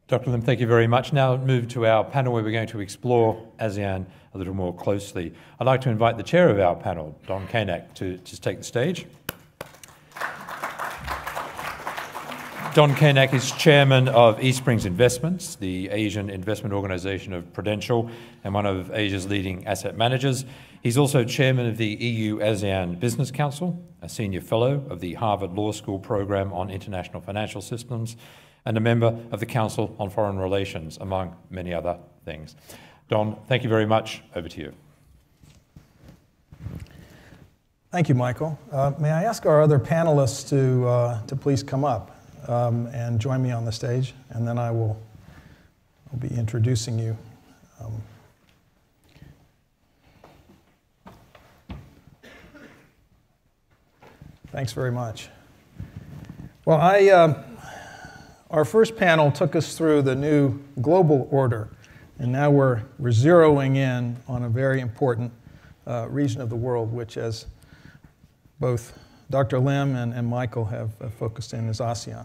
Dr. Lim, thank you very much. Now move to our panel where we're going to explore ASEAN a little more closely. I'd like to invite the chair of our panel, Don Kanak, to just take the stage. Don Kanak is chairman of East Springs Investments, the Asian investment organization of Prudential and one of Asia's leading asset managers. He's also chairman of the EU ASEAN Business Council, a senior fellow of the Harvard Law School program on international financial systems, and a member of the Council on Foreign Relations, among many other things. Don, thank you very much. Over to you. Thank you, Michael. May I ask our other panelists to please come up and join me on the stage, and then I'll be introducing you. Thanks very much. Well, our first panel took us through the new global order, and now we're zeroing in on a very important region of the world, which, as both Dr. Lim and Michael have focused in, is ASEAN.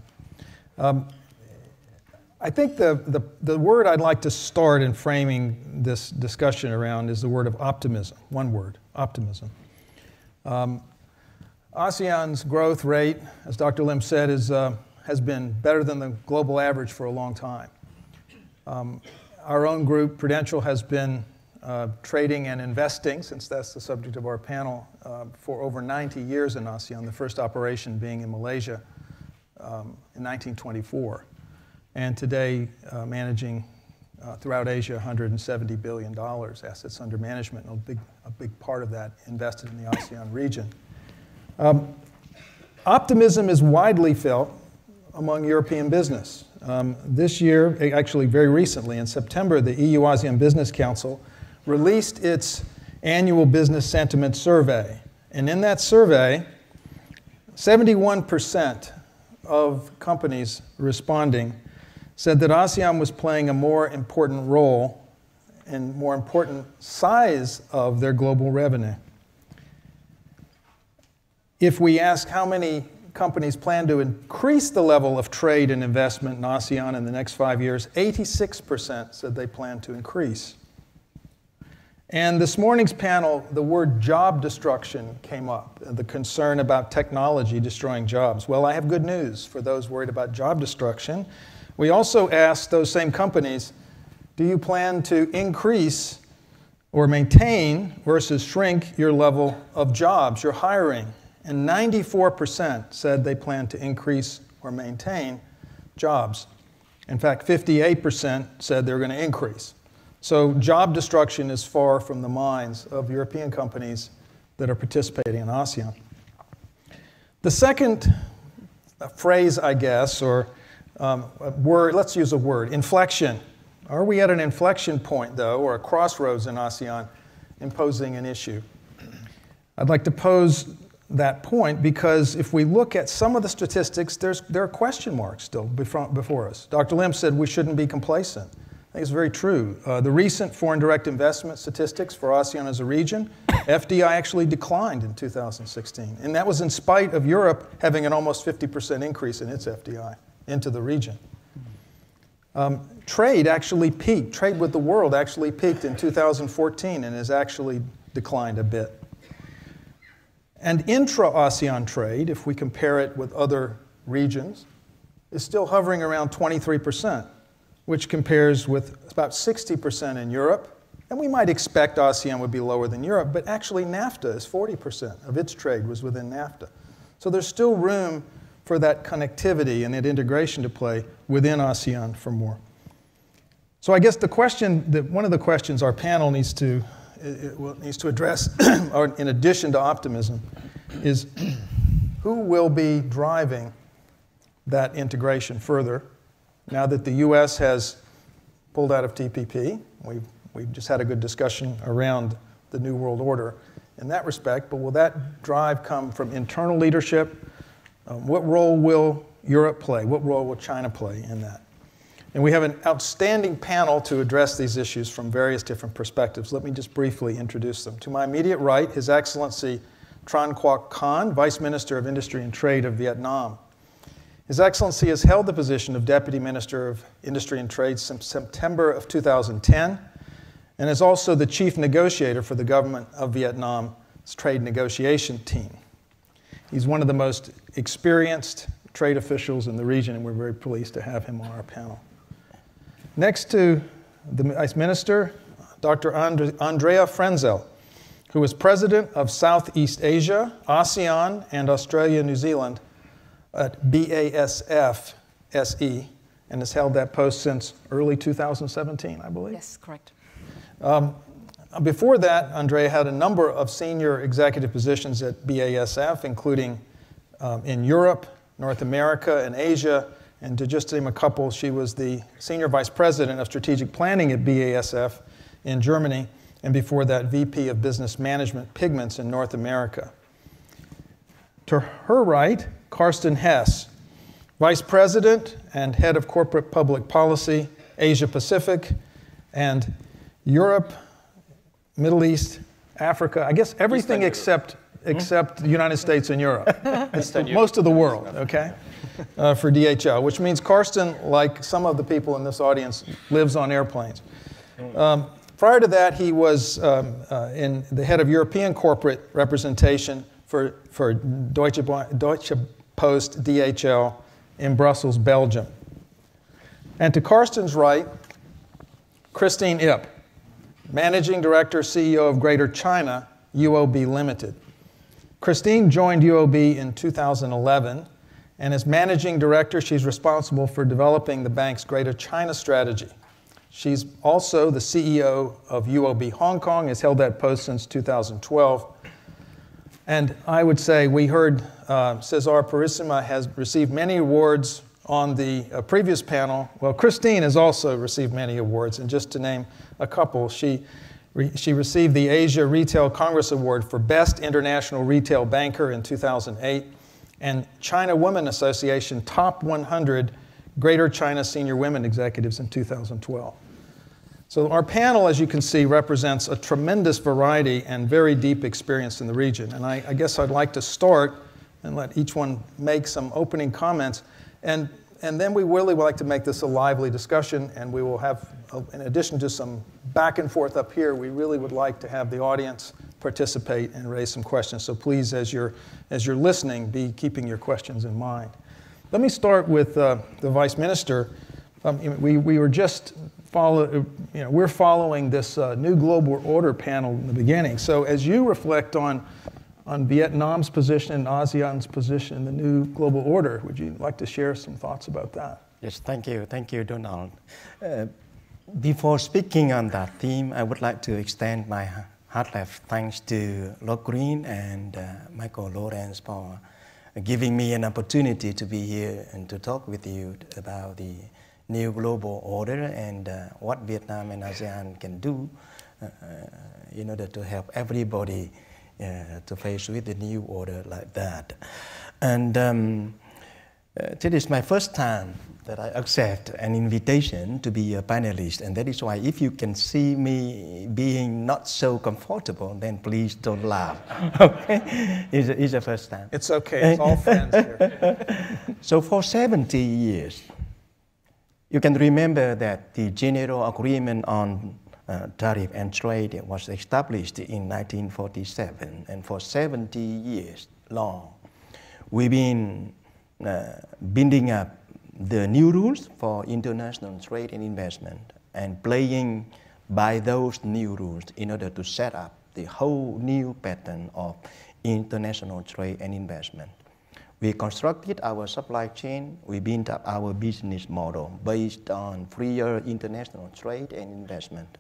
I think the word I'd like to start in framing this discussion around is the word of optimism. One word, optimism. ASEAN's growth rate, as Dr. Lim said, has been better than the global average for a long time. Our own group, Prudential, has been trading and investing, since that's the subject of our panel, for over 90 years in ASEAN, the first operation being in Malaysia in 1924. And today, managing throughout Asia $170 billion assets under management, and a big part of that invested in the ASEAN region. Optimism is widely felt among European business. This year, actually very recently, in September, the EU-ASEAN Business Council released its annual business sentiment survey. And in that survey, 71% of companies responding said that ASEAN was playing a more important role and more important size of their global revenue. If we ask how many companies plan to increase the level of trade and investment in ASEAN in the next 5 years, 86% said they plan to increase. And this morning's panel, the word job destruction came up, the concern about technology destroying jobs. Well, I have good news for those worried about job destruction. We also asked those same companies, do you plan to increase or maintain versus shrink your level of jobs, your hiring? And 94% said they plan to increase or maintain jobs. In fact, 58% said they're going to increase. So job destruction is far from the minds of European companies that are participating in ASEAN. The second phrase, I guess, or word, let's use a word, inflection. Are we at an inflection point, though, or a crossroads in ASEAN imposing an issue? I'd like to pose that point because if we look at some of the statistics, there are question marks still before us. Dr. Lim said we shouldn't be complacent. I think it's very true. The recent foreign direct investment statistics for ASEAN as a region, FDI actually declined in 2016. And that was in spite of Europe having an almost 50% increase in its FDI into the region. Trade actually peaked. Trade with the world actually peaked in 2014 and has actually declined a bit. And intra-ASEAN trade, if we compare it with other regions, is still hovering around 23%, which compares with about 60% in Europe. And we might expect ASEAN would be lower than Europe, but actually NAFTA is 40% of its trade was within NAFTA. So there's still room for that connectivity and that integration to play within ASEAN for more. So I guess one of the questions our panel needs to address, or in addition to optimism, is who will be driving that integration further now that the U.S. has pulled out of TPP. We've just had a good discussion around the New World Order in that respect, but will that drive come from internal leadership? What role will Europe play? What role will China play in that? And we have an outstanding panel to address these issues from various different perspectives. Let me just briefly introduce them. To my immediate right, His Excellency Tran Quoc Khan, Vice Minister of Industry and Trade of Vietnam. His Excellency has held the position of Deputy Minister of Industry and Trade since September of 2010 and is also the chief negotiator for the government of Vietnam's trade negotiation team. He's one of the most experienced trade officials in the region, and we're very pleased to have him on our panel. Next to the Vice Minister, Dr. Andrea Frenzel, who is President of Southeast Asia, ASEAN, and Australia-New Zealand at BASF SE, and has held that post since early 2017, I believe. Yes, correct. Before that, Andrea had a number of senior executive positions at BASF, including in Europe, North America, and Asia. And to just name a couple, she was the Senior Vice President of Strategic Planning at BASF in Germany, and before that, VP of Business Management Pigments in North America. To her right, Carsten Hess, Vice President and Head of Corporate Public Policy, Asia Pacific, and Europe, Middle East, Africa, I guess everything except the United States and Europe. It's most of the world, okay, for DHL, which means Carsten, like some of the people in this audience, lives on airplanes. Prior to that, he was in the head of European corporate representation for Deutsche Post DHL in Brussels, Belgium. And to Carsten's right, Christine Ip, Managing Director, CEO of Greater China, UOB Limited. Christine joined UOB in 2011, and as Managing Director, she's responsible for developing the bank's Greater China strategy. She's also the CEO of UOB Hong Kong, has held that post since 2012. And I would say we heard Cesar Purisima has received many awards on the previous panel. Well, Christine has also received many awards, and just to name a couple, she received the Asia Retail Congress Award for Best International Retail Banker in 2008, and China Women Association Top 100 Greater China Senior Women Executives in 2012. So our panel, as you can see, represents a tremendous variety and very deep experience in the region. And I guess I'd like to start and let each one make some opening comments. And then we really would like to make this a lively discussion, and we will have, in addition to some back and forth up here, we really would like to have the audience participate and raise some questions. So please, as you're listening, be keeping your questions in mind. Let me start with the Vice Minister. We were just we're following this new global order panel in the beginning. So as you reflect on Vietnam's position and ASEAN's position in the new global order, would you like to share some thoughts about that? Yes, thank you, Donald. Before speaking on that theme, I would like to extend my heartfelt thanks to Lord Green and Michael Lawrence for giving me an opportunity to be here and to talk with you about the new global order and what Vietnam and ASEAN can do in order to help everybody to face with the new order like that. And this is my first time that I accept an invitation to be a panelist, and that is why if you can see me being not so comfortable, then please don't laugh. Okay? It's the first time. It's okay, it's all friends here. So for 70 years, you can remember that the General Agreement on Tariff and Trade was established in 1947, and for 70 years long, we've been building up the new rules for international trade and investment and playing by those new rules in order to set up the whole new pattern of international trade and investment. We constructed our supply chain, we built up our business model based on freer international trade and investment.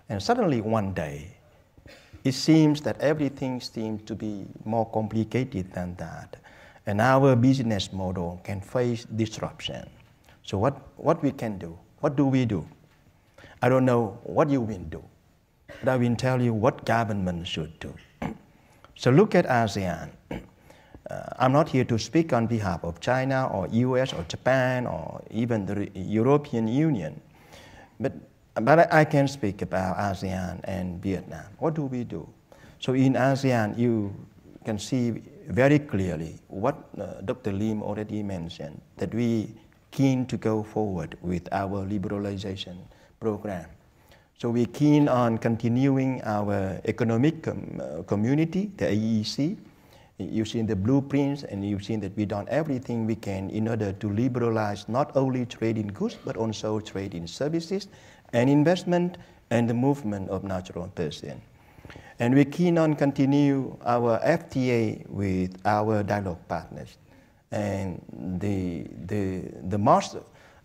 And suddenly one day, it seems that everything seems to be more complicated than that. And our business model can face disruption. So what we can do? What do we do? I don't know what you will do, but I will tell you what government should do. So look at ASEAN. I'm not here to speak on behalf of China or US or Japan or even the European Union, but I can speak about ASEAN and Vietnam. What do we do? So in ASEAN, can see very clearly what Dr. Lim already mentioned, that we keen to go forward with our liberalization program. So we're keen on continuing our economic community, the AEC. You've seen the blueprints, and you've seen that we've done everything we can in order to liberalize not only trade in goods, but also trade in services and investment and the movement of natural persons. And we're keen on continue our FTA with our dialogue partners. And the most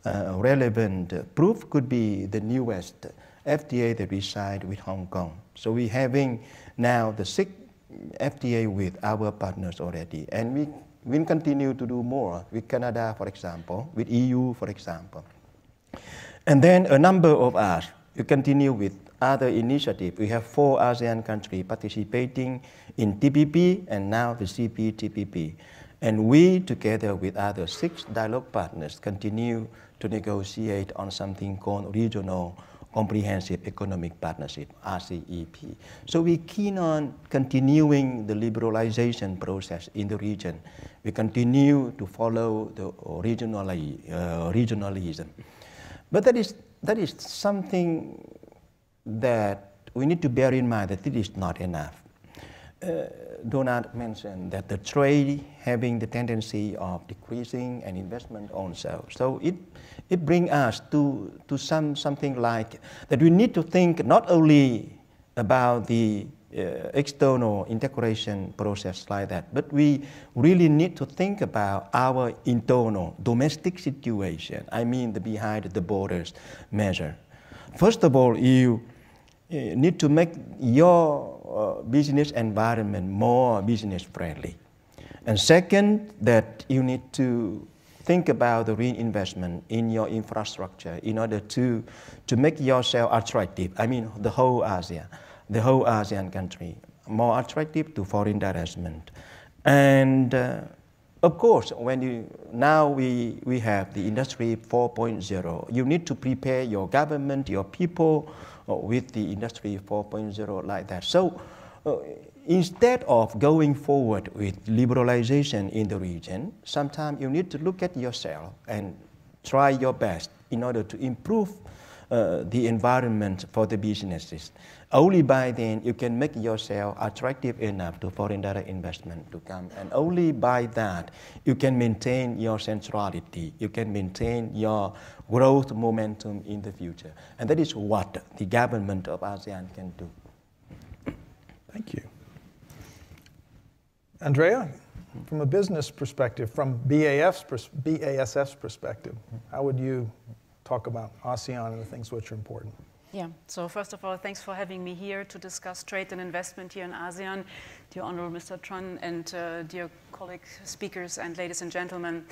relevant proof could be the newest FTA that we signed with Hong Kong. So we're having now the 6th FTA with our partners already. And we will continue to do more with Canada, for example, with EU, for example. And then a number of us, we continue with other initiatives. We have 4 ASEAN countries participating in TPP and now the CPTPP. And we, together with other 6 dialogue partners, continue to negotiate on something called Regional Comprehensive Economic Partnership, RCEP. So we're keen on continuing the liberalization process in the region. We continue to follow the regionalism. But that is something that we need to bear in mind, that it is not enough. Donald mentioned that the trade having the tendency of decreasing and investment also. So it brings us to something like that we need to think not only about the external integration process like that, but we really need to think about our internal domestic situation. I mean the behind the borders measure. First of all, you need to make your business environment more business friendly. And second, that you need to think about the reinvestment in your infrastructure in order to make yourself attractive. I mean the whole ASEAN country, more attractive to foreign investment. And of course, now we have the Industry 4.0, you need to prepare your government, your people with the Industry 4.0 like that. So instead of going forward with liberalization in the region, sometimes you need to look at yourself and try your best in order to improve the environment for the businesses. Only by then you can make yourself attractive enough to foreign direct investment to come. And only by that you can maintain your centrality, you can maintain your growth momentum in the future. And that is what the government of ASEAN can do. Thank you. Andrea, from a business perspective, from BASF's perspective, how would you talk about ASEAN and the things which are important? Yeah, so first of all, thanks for having me here to discuss trade and investment here in ASEAN, dear Honorable Mr. Tran and dear colleague speakers and ladies and gentlemen.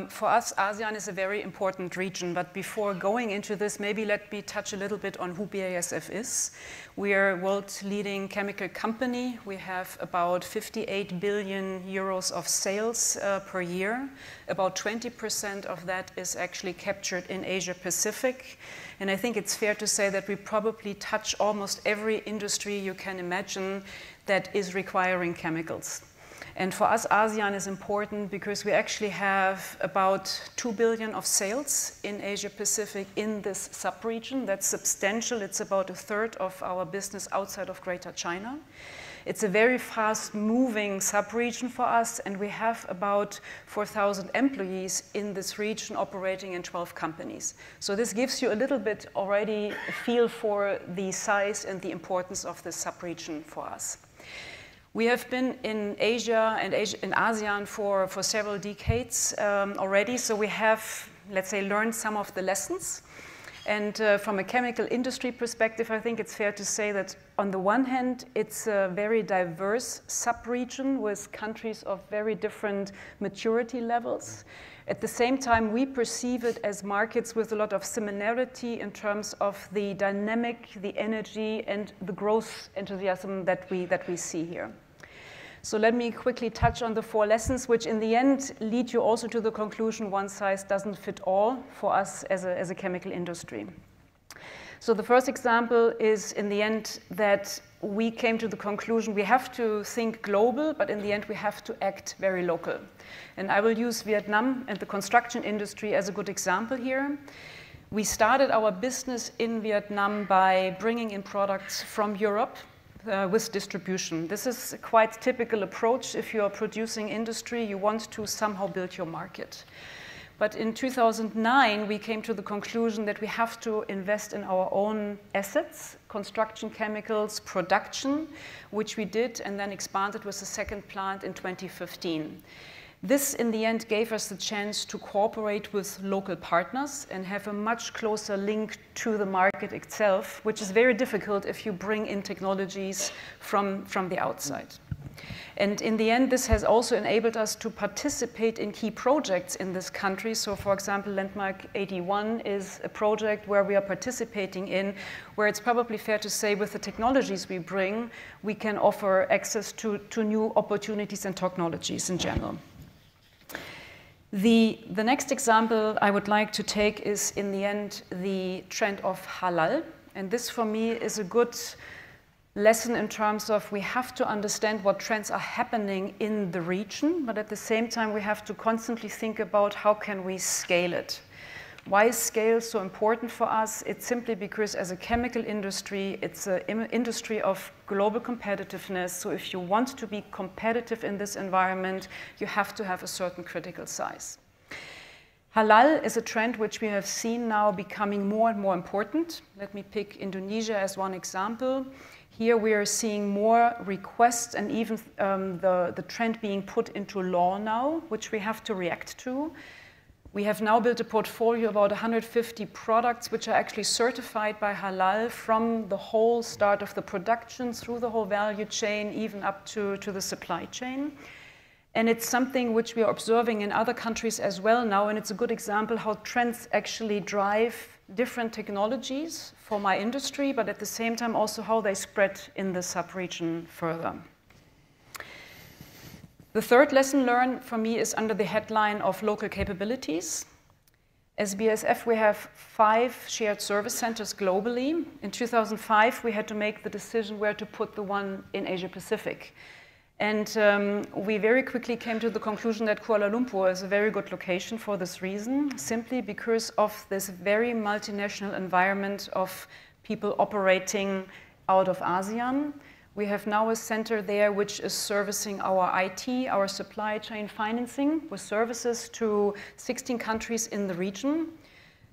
For us, ASEAN is a very important region, but before going into this, maybe let me touch a little bit on who BASF is. We are a world-leading chemical company. We have about 58 billion euros of sales per year. About 20% of that is actually captured in Asia-Pacific. And I think it's fair to say that we probably touch almost every industry you can imagine that is requiring chemicals. And for us, ASEAN is important because we actually have about 2 billion of sales in Asia-Pacific in this sub-region. That's substantial. It's about 1/3 of our business outside of Greater China. It's a very fast-moving sub-region for us, and we have about 4,000 employees in this region operating in 12 companies. So this gives you a little bit already a feel for the size and the importance of this sub-region for us. We have been in Asia and in ASEAN for several decades already, so we have, let's say, learned some of the lessons. And from a chemical industry perspective, I think it's fair to say that on the one hand, it's a very diverse sub-region with countries of very different maturity levels. At the same time, we perceive it as markets with a lot of similarity in terms of the dynamic, the energy, and the growth enthusiasm that we see here. So let me quickly touch on the 4 lessons, which in the end lead you also to the conclusion one size doesn't fit all for us as a chemical industry. So the first example is in the end that we came to the conclusion we have to think global, but in the end we have to act very local. And I will use Vietnam and the construction industry as a good example here. We started our business in Vietnam by bringing in products from Europe with distribution. This is a quite typical approach. If you are producing industry, you want to somehow build your market. But in 2009, we came to the conclusion that we have to invest in our own assets, construction chemicals, production, which we did, and then expanded with a second plant in 2015. This, in the end, gave us the chance to cooperate with local partners and have a much closer link to the market itself, which is very difficult if you bring in technologies from the outside. And in the end, this has also enabled us to participate in key projects in this country. So, for example, Landmark 81 is a project where we are participating in, where it's probably fair to say with the technologies we bring, we can offer access to new opportunities and technologies in general. The next example I would like to take is, in the end, the trend of halal. And this, for me, is a good lesson in terms of we have to understand what trends are happening in the region, but at the same time, we have to constantly think about how can we scale it. Why is scale so important for us? It's simply because as a chemical industry, it's an industry of global competitiveness. So if you want to be competitive in this environment, you have to have a certain critical size. Halal is a trend which we have seen now becoming more and more important. Let me pick Indonesia as one example. Here we are seeing more requests and even the trend being put into law now, which we have to react to. We have now built a portfolio of about 150 products which are actually certified by halal from the whole start of the production through the whole value chain, even up to the supply chain. And it's something which we are observing in other countries as well now, and it's a good example how trends actually drive different technologies for my industry, but at the same time also how they spread in the sub-region further. The third lesson learned for me is under the headline of local capabilities. As BASF, we have 5 shared service centers globally. In 2005, we had to make the decision where to put the one in Asia Pacific. And we very quickly came to the conclusion that Kuala Lumpur is a very good location for this reason, simply because of this very multinational environment of people operating out of ASEAN. We have now a center there which is servicing our IT, our supply chain financing with services to 16 countries in the region.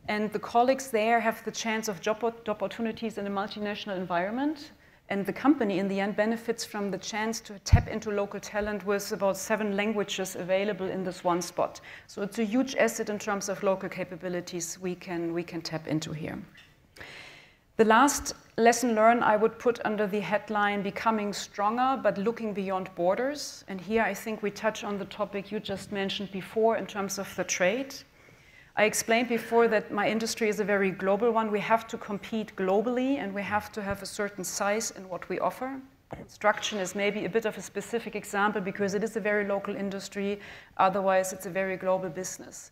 And the colleagues there have the chance of job opportunities in a multinational environment. And the company, in the end, benefits from the chance to tap into local talent with about 7 languages available in this one spot. So it's a huge asset in terms of local capabilities we can tap into here. The last lesson learned I would put under the headline becoming stronger but looking beyond borders. And here I think we touch on the topic you just mentioned before in terms of the trade. I explained before that my industry is a very global one. We have to compete globally and we have to have a certain size in what we offer. Construction is maybe a bit of a specific example because it is a very local industry. Otherwise, it's a very global business.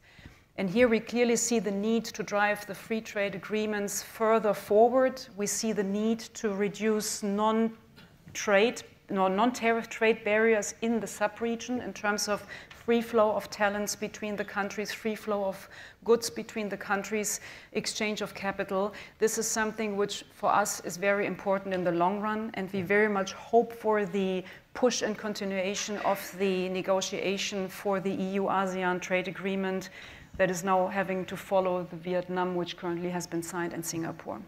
And here we clearly see the need to drive the free trade agreements further forward. We see the need to reduce non-tariff trade barriers in the sub-region in terms of free flow of talents between the countries, free flow of goods between the countries, exchange of capital. This is something which for us is very important in the long run, and we very much hope for the push and continuation of the negotiation for the EU-ASEAN trade agreement that is now having to follow the Vietnam, which currently has been signed, in Singapore.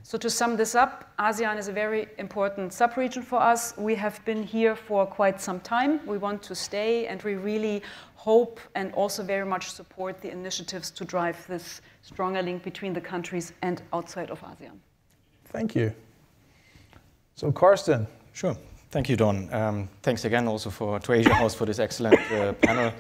So to sum this up, ASEAN is a very important sub-region for us. We have been here for quite some time. We want to stay, and we really hope and also very much support the initiatives to drive this stronger link between the countries and outside of ASEAN. Thank you. So Karsten. Sure. Thank you, Don. Thanks again also to Asia House for this excellent panel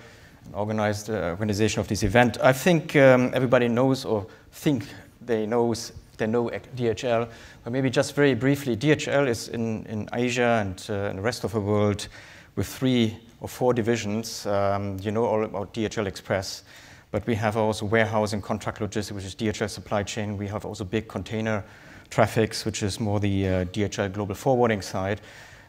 and organization of this event. I think everybody knows or think they know DHL, but maybe just very briefly, DHL is in Asia and in the rest of the world with 3 or 4 divisions. You know all about DHL Express, but we have also warehousing, contract logistics, which is DHL Supply Chain. We have also big container Traffics, which is more the DHL global forwarding side.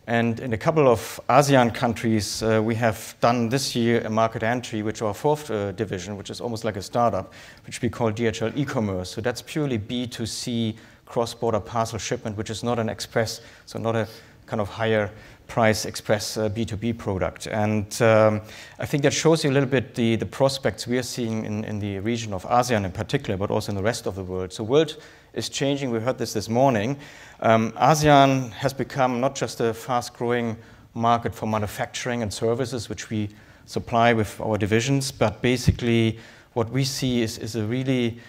And in a couple of ASEAN countries, we have done this year a market entry, which is our fourth division, which is almost like a startup, which we call DHL e-commerce. So that's purely B2C cross-border parcel shipment, which is not an express, so not a kind of higher price express B2B product. And I think that shows you a little bit the prospects we are seeing in the region of ASEAN in particular, but also in the rest of the world. So the world is changing. We heard this morning. ASEAN has become not just a fast-growing market for manufacturing and services, which we supply with our divisions, but basically what we see is a really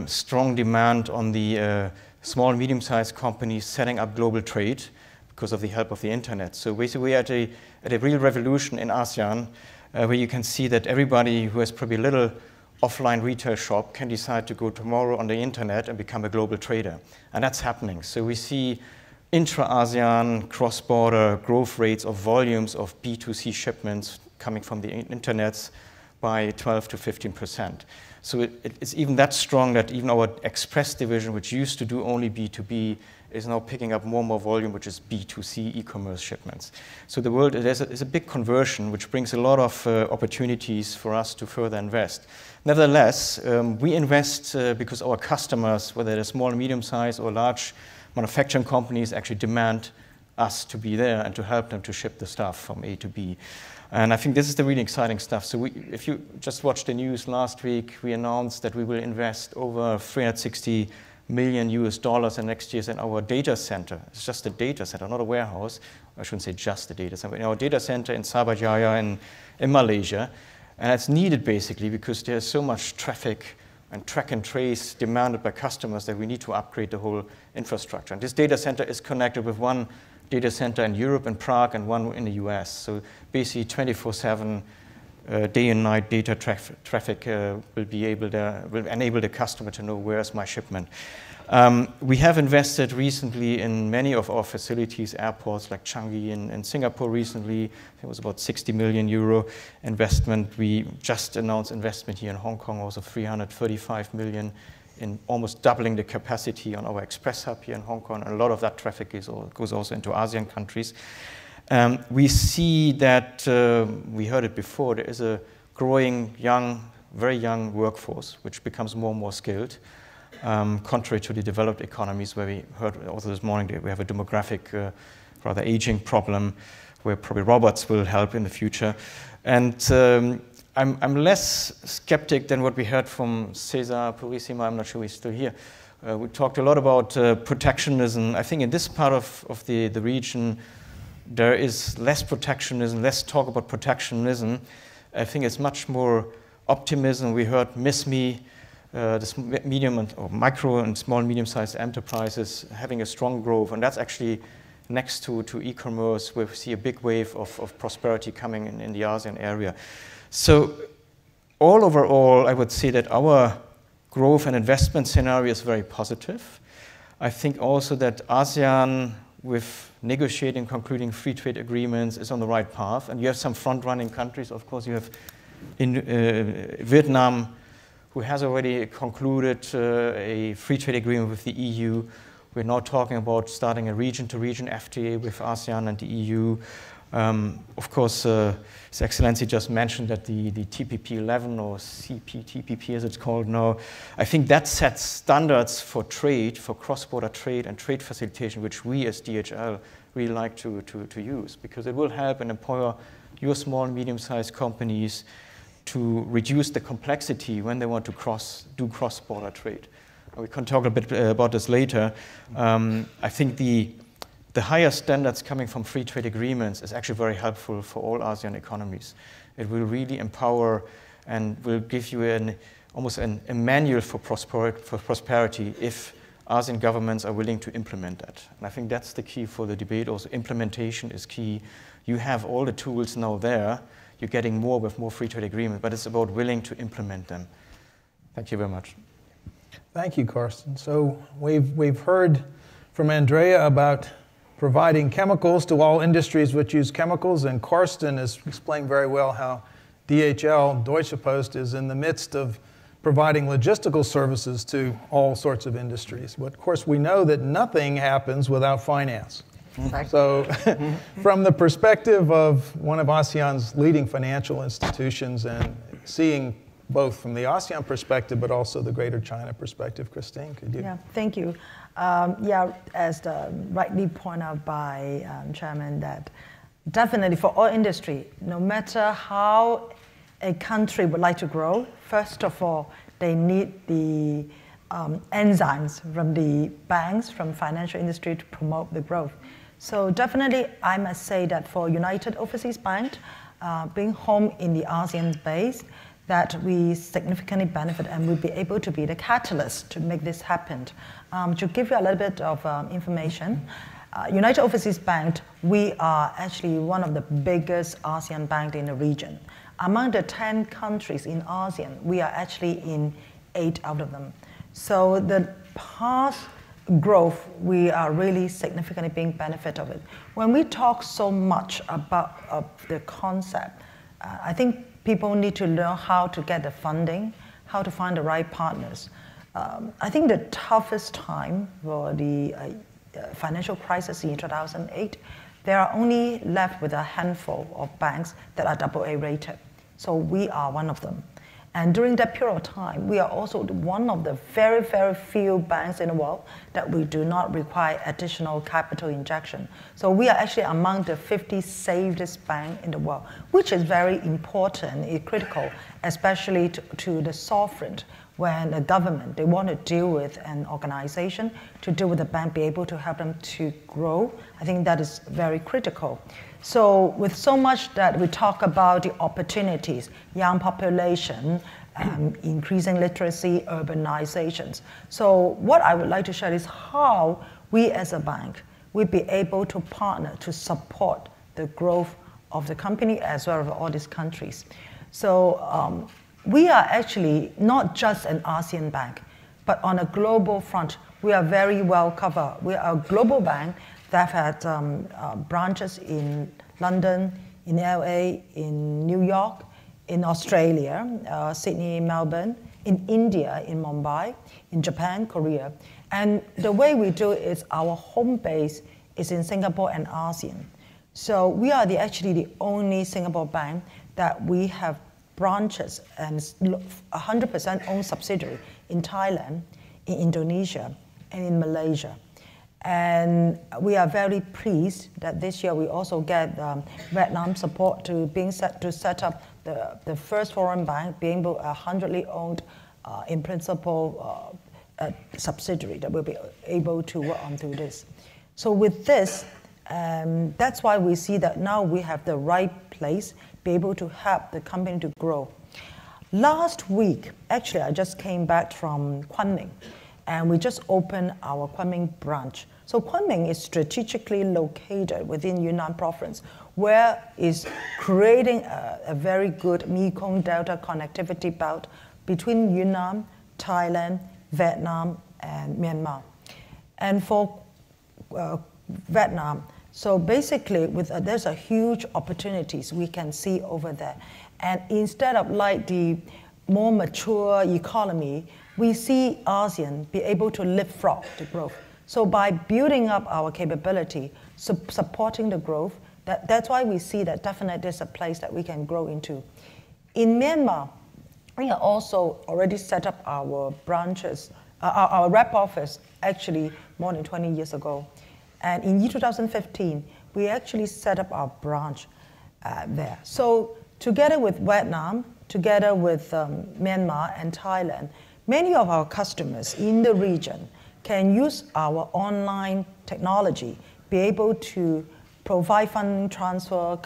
strong demand on the small and medium-sized companies setting up global trade because of the help of the internet. So basically we're at a real revolution in ASEAN where you can see that everybody who has probably a little offline retail shop can decide to go tomorrow on the internet and become a global trader. And that's happening. So we see intra-ASEAN, cross-border growth rates of volumes of B2C shipments coming from the internets by 12 to 15%. So it's even that strong that even our Express division, which used to do only B2B, is now picking up more and more volume, which is B2C e-commerce shipments. So the world is a big conversion, which brings a lot of opportunities for us to further invest. Nevertheless, we invest because our customers, whether they're small and medium-sized or large manufacturing companies, actually demand us to be there and to help them to ship the stuff from A to B. And I think this is the really exciting stuff. So if you just watched the news last week, we announced that we will invest over $360 million in next year in our data center. It's just a data center, not a warehouse. I shouldn't say just a data center, but in our data center in Sabayaya in Malaysia. And it's needed basically because there's so much traffic and track and trace demanded by customers that we need to upgrade the whole infrastructure. And this data center is connected with one data center in Europe and Prague and one in the US. So basically 24/7 day and night data traffic will enable the customer to know where's my shipment. We have invested recently in many of our facilities, airports like Changi in Singapore recently. It was about 60 million euro investment. We just announced investment here in Hong Kong, also 335 million in almost doubling the capacity on our express hub here in Hong Kong. And a lot of that traffic goes also into ASEAN countries. We see that, we heard it before, there is a growing very young workforce, which becomes more and more skilled, contrary to the developed economies where we heard also this morning that we have a demographic, rather aging problem where probably robots will help in the future. And I'm less skeptic than what we heard from Cesar Purissima. I'm not sure he's still here. We talked a lot about protectionism. I think in this part of the region, there is less protectionism, less talk about protectionism. I think it's much more optimism. We heard MISME, the medium or micro and small and medium-sized enterprises having a strong growth, and that's actually next to e-commerce, where we see a big wave of prosperity coming in the ASEAN area. So overall, I would say that our growth and investment scenario is very positive. I think also that ASEAN, with negotiating, concluding free trade agreements, is on the right path. And you have some front-running countries. Of course, you have in Vietnam, who has already concluded a free trade agreement with the EU. We're now talking about starting a region-to-region FTA with ASEAN and the EU. Of course, His Excellency just mentioned that the TPP-11 or CPTPP as it's called now, I think that sets standards for trade, for cross-border trade and trade facilitation, which we as DHL really like to use, because it will help and empower your small and medium-sized companies to reduce the complexity when they want to do cross-border trade. We can talk a bit about this later. I think the higher standards coming from free trade agreements is actually very helpful for all ASEAN economies. It will really empower and will give you almost a manual for prosperity if ASEAN governments are willing to implement that. And I think that's the key for the debate. Also, implementation is key. You have all the tools now there. You're getting more with more free trade agreements, but it's about willing to implement them. Thank you very much. Thank you, Carsten. So we've heard from Andrea about providing chemicals to all industries which use chemicals, and Carsten has explained very well how DHL, Deutsche Post, is in the midst of providing logistical services to all sorts of industries. But of course, we know that nothing happens without finance. So from the perspective of one of ASEAN's leading financial institutions and seeing both from the ASEAN perspective but also the Greater China perspective, Christine, could you? Yeah, thank you. Yeah, as rightly pointed out by Chairman, that definitely for all industry, no matter how a country would like to grow, first of all, they need the enzymes from the banks, from financial industry to promote the growth. So definitely, I must say that for United Overseas Bank, being home in the ASEAN base, that we significantly benefit and will be able to be the catalyst to make this happen. To give you a little bit of information, United Overseas Bank, we are actually one of the biggest ASEAN banks in the region. Among the 10 countries in ASEAN, we are actually in 8 out of them. So the past growth, we are really significantly being benefit of it. When we talk so much about the concept, I think people need to learn how to get the funding, how to find the right partners. I think the toughest time for the financial crisis in 2008, there are only left with a handful of banks that are AA rated. So we are one of them. And during that period of time, we are also one of the very, very few banks in the world that we do not require additional capital injection. So we are actually among the 50 safest banks in the world, which is very important, it's critical, especially to the sovereign, when the government, they want to deal with an organization, to deal with the bank, be able to help them to grow. I think that is very critical. So with so much that we talk about the opportunities, young population, increasing literacy, urbanizations. So what I would like to share is how we as a bank will be able to partner to support the growth of the company as well as all these countries. So we are actually not just an ASEAN bank, but on a global front, we are very well covered. We are a global bank that had branches in London, in LA, in New York, in Australia, Sydney, Melbourne, in India, in Mumbai, in Japan, Korea. And the way we do it is our home base is in Singapore and ASEAN. So we are actually the only Singapore bank that we have branches and 100% owned subsidiary in Thailand, in Indonesia, and in Malaysia. And we are very pleased that this year we also get Vietnam support to set up the first foreign bank, being 100% owned in principle subsidiary that will be able to work on through this. So with this, that's why we see that now we have the right place, be able to help the company to grow. Last week, actually, I just came back from Kunming, and we just opened our Kunming branch. So Kunming is strategically located within Yunnan province, where is creating a very good Mekong Delta connectivity belt between Yunnan, Thailand, Vietnam, and Myanmar. And for Vietnam, so basically there's a huge opportunities we can see over there. And instead of like the more mature economy, we see ASEAN be able to leapfrog the growth. So by building up our capability, supporting the growth, that's why we see that definitely there's a place that we can grow into. In Myanmar, we are also already set up our branches, our rep office actually more than 20 years ago. And in year 2015, we actually set up our branch there. So together with Vietnam, together with Myanmar and Thailand, many of our customers in the region can use our online technology, be able to provide funding transfer,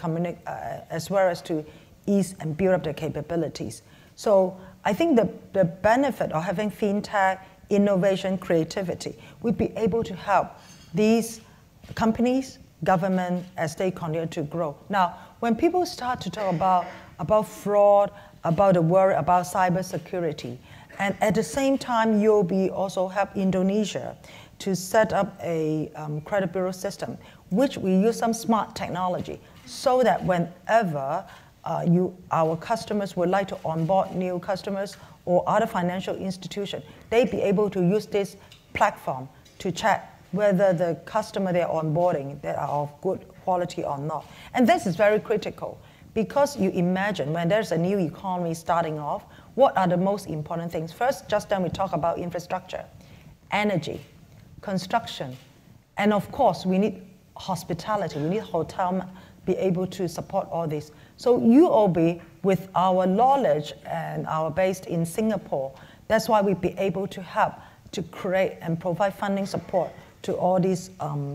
as well as to ease and build up their capabilities. So I think the benefit of having fintech, innovation, creativity, we'd be able to help these companies, government, as they continue to grow. Now, when people start to talk about fraud, about the worry about cybersecurity, and at the same time, UOB also help Indonesia to set up a credit bureau system, which we use some smart technology, so that whenever our customers would like to onboard new customers or other financial institution, they be able to use this platform to check whether the customer they're onboarding they are of good quality or not. And this is very critical because you imagine when there's a new economy starting off, what are the most important things? First, just then we talk about infrastructure, energy, construction, and of course we need hospitality, we need hotel be able to support all this. So UOB, with our knowledge and our based in Singapore, that's why we be able to help to create and provide funding support to all these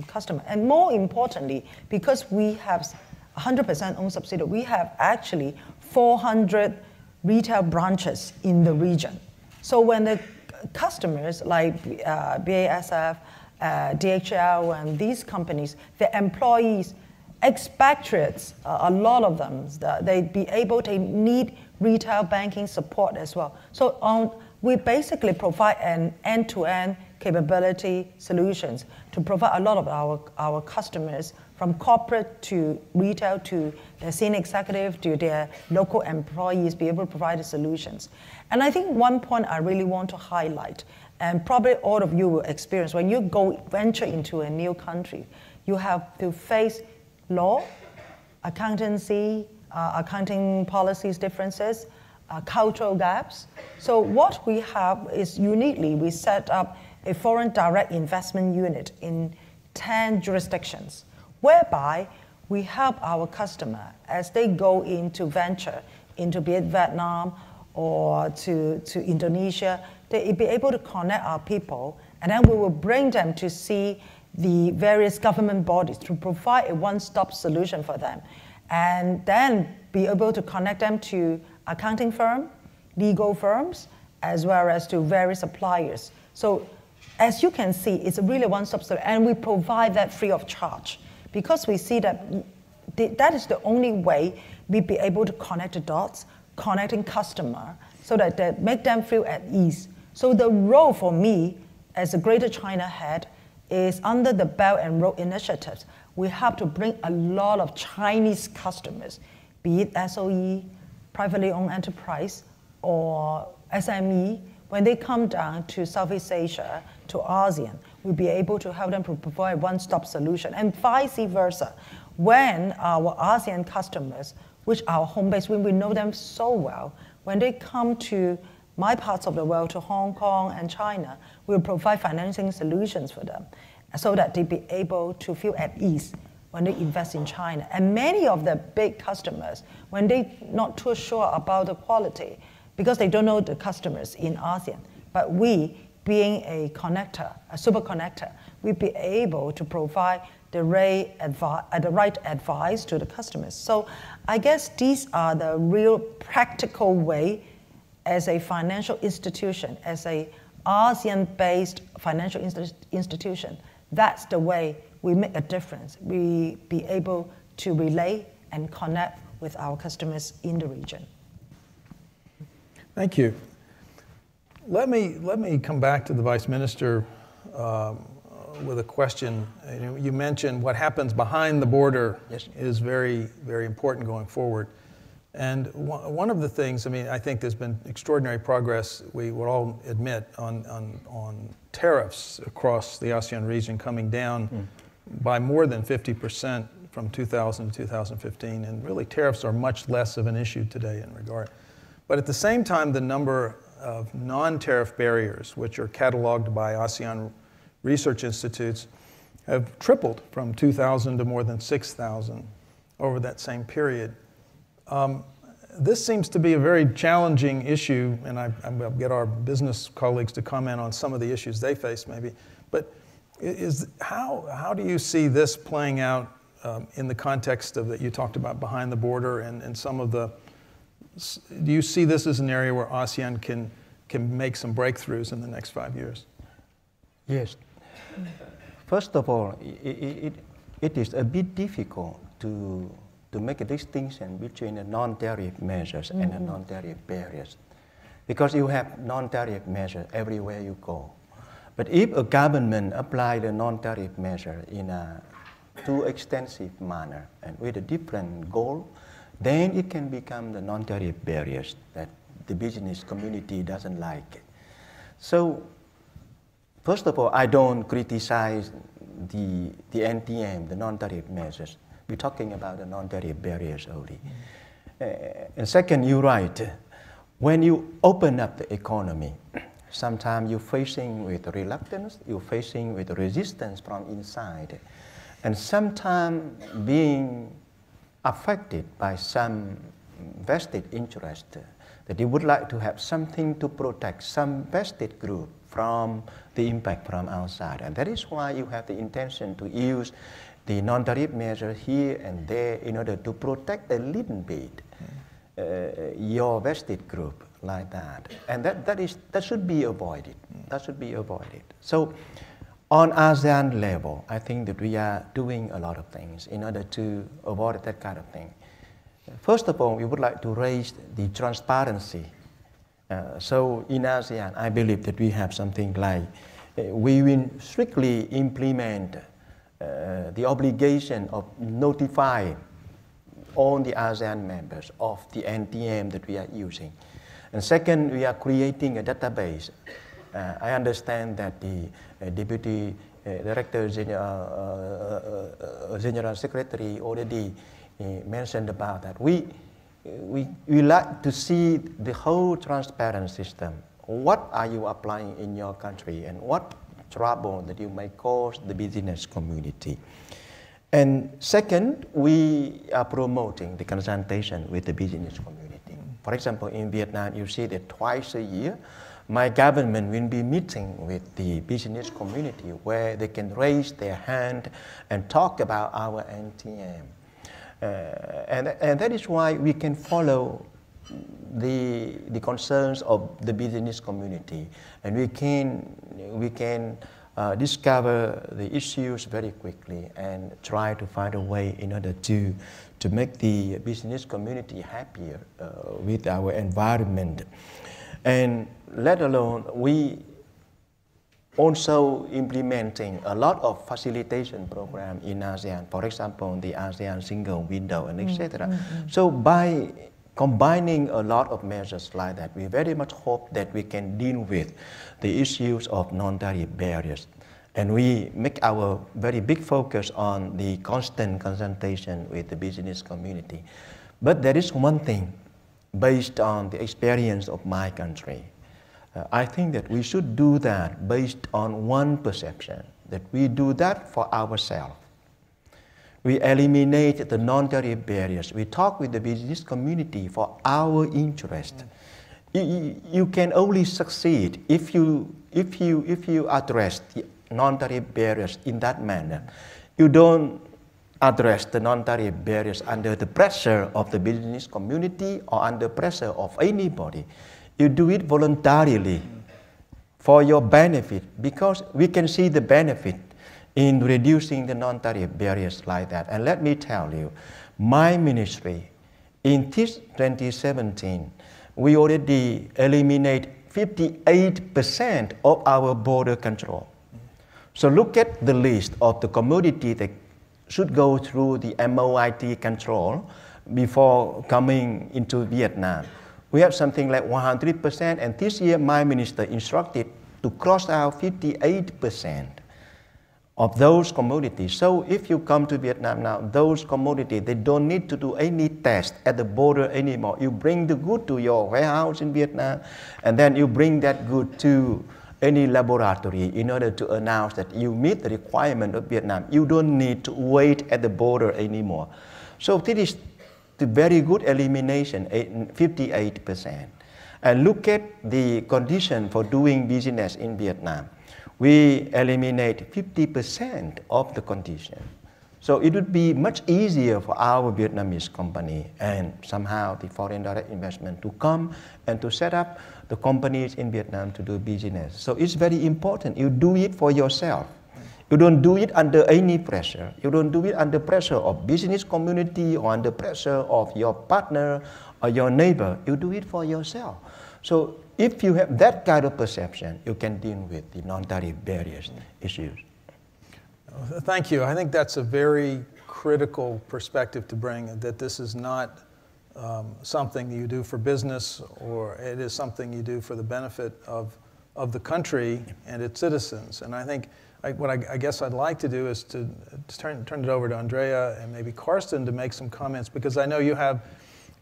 customers. And more importantly, because we have 100% owned subsidiary, we have actually 400 retail branches in the region. So when the customers like BASF, DHL, and these companies, their employees, expatriates, a lot of them, they be able to need retail banking support as well. So we basically provide an end-to-end capability solutions to provide a lot of our customers from corporate to retail to their senior executive to their local employees be able to provide the solutions. And I think one point I really want to highlight, and probably all of you will experience, when you venture into a new country, you have to face law, accountancy, accounting policies differences, cultural gaps. So what we have is uniquely, we set up a foreign direct investment unit in 10 jurisdictions, whereby we help our customer as they go into venture into be it Vietnam or to Indonesia, they be able to connect our people, and then we will bring them to see the various government bodies to provide a one-stop solution for them, and then be able to connect them to accounting firm, legal firms, as well as to various suppliers. So as you can see, it's a really one-stop solution, and we provide that free of charge because we see that that is the only way we be able to connect the dots, connecting customer, so that they make them feel at ease. So the role for me as a Greater China head is under the Belt and Road initiatives. We have to bring a lot of Chinese customers, be it SOE, privately owned enterprise, or SME, when they come down to Southeast Asia, to ASEAN, we'll be able to help them to provide one-stop solution, and vice versa. When our ASEAN customers, which are home base, when we know them so well, when they come to my parts of the world, to Hong Kong and China, we'll provide financing solutions for them so that they be able to feel at ease when they invest in China. And many of the big customers, when they're not too sure about the quality, because they don't know the customers in ASEAN, but we, being a connector, a super connector, we'll be able to provide the right advice to the customers. So I guess these are the real practical way as a financial institution, as a ASEAN-based financial institution. That's the way we make a difference. We be able to relate and connect with our customers in the region. Thank you. Let me come back to the Vice Minister with a question. You mentioned what happens behind the border is very, very important going forward. And one of the things, I mean, I think there's been extraordinary progress, we would all admit, on tariffs across the ASEAN region coming down by more than 50% from 2000 to 2015. And really, tariffs are much less of an issue today in regard. But at the same time, the number of non-tariff barriers, which are cataloged by ASEAN research institutes, have tripled from 2,000 to more than 6,000 over that same period. This seems to be a very challenging issue, and I'll get our business colleagues to comment on some of the issues they face maybe. But how do you see this playing out in the context of that you talked about behind the border and some of the, do you see this as an area where ASEAN can make some breakthroughs in the next 5 years? Yes. First of all, it is a bit difficult to make a distinction between the non-tariff measures and the non-tariff barriers, because you have non-tariff measures everywhere you go. But if a government applies the non-tariff measure in a too extensive manner and with a different goal, then it can become the non-tariff barriers that the business community doesn't like. So, first of all, I don't criticize the NTM, the non-tariff measures. We're talking about the non-tariff barriers only. And second, you're right. When you open up the economy, sometimes you're facing with reluctance, you're facing with resistance from inside, and sometimes being affected by some vested interest that you would like to have something to protect some vested group from the impact from outside. And that is why you have the intention to use the non-tariff measure here and there in order to protect a little bit your vested group like that. And that should be avoided. That should be avoided. So on ASEAN level, I think that we are doing a lot of things in order to avoid that kind of thing. First of all, we would like to raise the transparency. So in ASEAN, I believe that we have something like, we will strictly implement the obligation of notifying all the ASEAN members of the NTM that we are using. And second, we are creating a database. I understand that the Deputy Director General Secretary already mentioned about that. We like to see the whole transparent system. What are you applying in your country and what trouble that you may cause the business community? And second, we are promoting the consultation with the business community. For example, in Vietnam, you see that twice a year, my government will be meeting with the business community where they can raise their hand and talk about our NTM. And that is why we can follow the concerns of the business community, and we can discover the issues very quickly and try to find a way in order to make the business community happier with our environment. And let alone, we also implementing a lot of facilitation program in ASEAN, for example, the ASEAN single window and etc. So by combining a lot of measures like that, we very much hope that we can deal with the issues of non-tariff barriers. And we make our very big focus on the constant consultation with the business community. But there is one thing, based on the experience of my country, I think that we should do that based on one perception, that we do that for ourselves. We eliminate the non-tariff barriers. We talk with the business community for our interest. You can only succeed if you address the non-tariff barriers in that manner. You don't address the non-tariff barriers under the pressure of the business community or under pressure of anybody. You do it voluntarily for your benefit, because we can see the benefit in reducing the non-tariff barriers like that. And let me tell you, my ministry, in this 2017, we already eliminate 58% of our border control. So look at the list of the commodity that should go through the MOIT control before coming into Vietnam. We have something like 100%, and this year my minister instructed to cross out 58% of those commodities. So if you come to Vietnam now, those commodities, they don't need to do any test at the border anymore. You bring the good to your warehouse in Vietnam, and then you bring that good to any laboratory in order to announce that you meet the requirement of Vietnam. You don't need to wait at the border anymore. So this is the very good elimination, 58%. And look at the condition for doing business in Vietnam. We eliminate 50% of the condition. So it would be much easier for our Vietnamese company and somehow the foreign direct investment to come and to set up the companies in Vietnam to do business. So it's very important. You do it for yourself. You don't do it under any pressure. You don't do it under pressure of business community or under pressure of your partner or your neighbor. You do it for yourself. So if you have that kind of perception, you can deal with the non-tariff barriers issues. Thank you. I think that's a very critical perspective to bring, that this is not something you do for business, or it is something you do for the benefit of the country and its citizens. And I think what I guess I'd like to do is to turn it over to Andrea and maybe Karsten to make some comments, because I know you have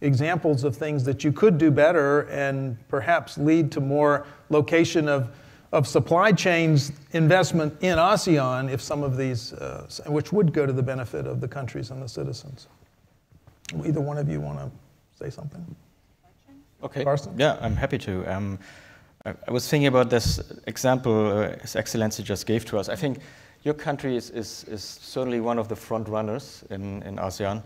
examples of things that you could do better and perhaps lead to more location of supply chains investment in ASEAN if some of these, which would go to the benefit of the countries and the citizens. Either one of you want to say something? Okay. Karsten? Yeah, I'm happy to. I was thinking about this example His Excellency just gave to us. I think your country is certainly one of the front runners in ASEAN.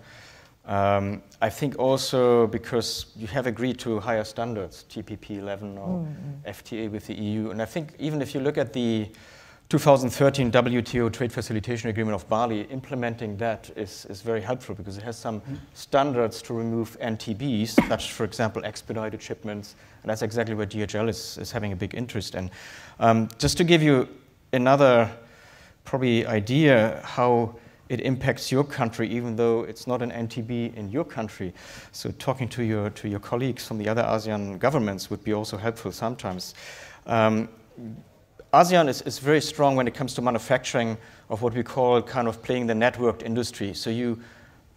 I think also because you have agreed to higher standards, TPP 11 or FTA with the EU. And I think even if you look at the 2013 WTO Trade Facilitation Agreement of Bali, implementing that is very helpful because it has some standards to remove NTBs, such, for example, expedited shipments. And that's exactly where DHL is having a big interest in. Just to give you another probably idea how it impacts your country, even though it's not an NTB in your country. So talking to your colleagues from the other ASEAN governments would be also helpful sometimes. ASEAN is very strong when it comes to manufacturing of what we call kind of playing the networked industry. So you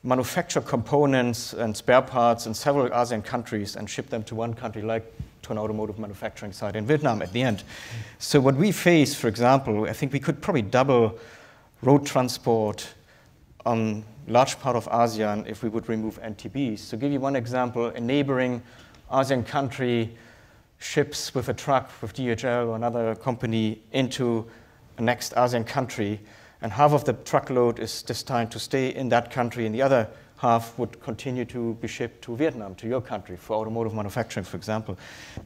manufacture components and spare parts in several ASEAN countries and ship them to one country, like to an automotive manufacturing site in Vietnam at the end. So what we face, for example, I think we could probably double road transport on large part of ASEAN if we would remove NTBs. To give you one example, a neighboring ASEAN country ships with a truck with DHL or another company into a next ASEAN country, and half of the truckload is destined to stay in that country, and the other half would continue to be shipped to Vietnam, to your country, for automotive manufacturing, for example.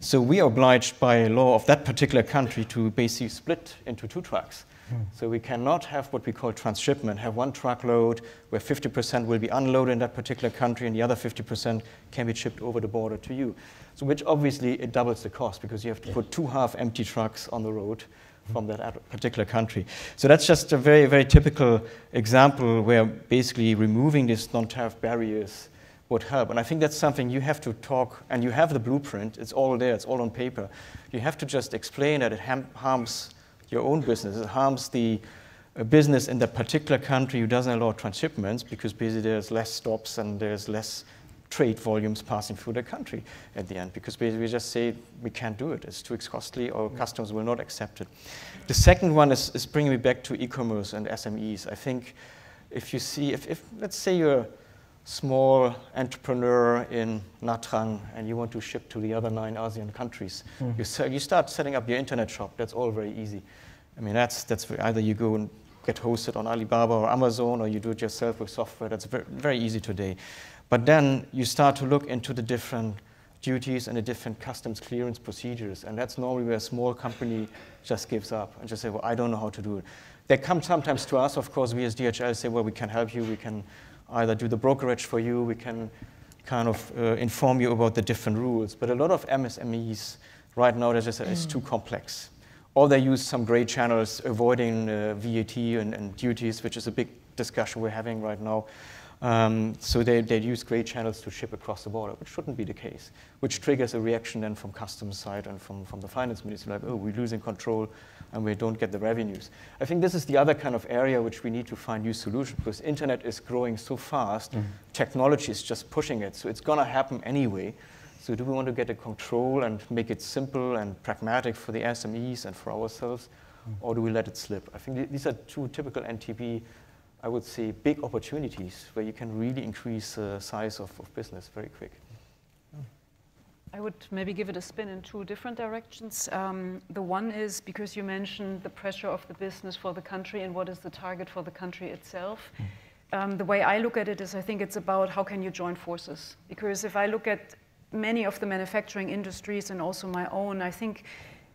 So we are obliged by law of that particular country to basically split into two trucks. So we cannot have what we call transshipment, have one truckload where 50% will be unloaded in that particular country and the other 50% can be shipped over the border to you. So which obviously it doubles the cost because you have to put two half-empty trucks on the road from that particular country. So that's just a very, very typical example where basically removing these non-tariff barriers would help. And I think that's something you have to talk, and you have the blueprint, it's all there, it's all on paper. You have to just explain that it harms your own business. It harms the business in that particular country who doesn't allow transshipments because basically there's less stops and there's less trade volumes passing through the country at the end because basically we just say we can't do it. It's too costly or customers will not accept it. The second one is bringing me back to e-commerce and SMEs. I think if you see, if let's say you're a small entrepreneur in Nha Trang and you want to ship to the other 9 ASEAN countries, you start setting up your internet shop. That's all very easy. I mean, that's either you go and get hosted on Alibaba or Amazon, or you do it yourself with software. That's very, very easy today. But then you start to look into the different duties and the different customs clearance procedures, and that's normally where a small company just gives up and just say, well, I don't know how to do it. They come sometimes to us, of course, we as DHL say, well, we can help you, we can either do the brokerage for you, we can kind of inform you about the different rules. But a lot of MSMEs right now, they just say it's too complex. Or they use some gray channels avoiding VAT and duties, which is a big discussion we're having right now. So they use gray channels to ship across the border, which shouldn't be the case, which triggers a reaction then from customs side and from the finance ministry, like, oh, we're losing control and we don't get the revenues. I think this is the other kind of area which we need to find new solutions because internet is growing so fast, technology is just pushing it, so it's gonna happen anyway. So do we want to get a control and make it simple and pragmatic for the SMEs and for ourselves, or do we let it slip? I think these are two typical NTB, I would say, big opportunities where you can really increase the size of business very quick. I would maybe give it a spin in 2 different directions. The one is because you mentioned the pressure of the business for the country and what is the target for the country itself. The way I look at it is I think it's about how can you join forces. Because if I look at many of the manufacturing industries and also my own, I think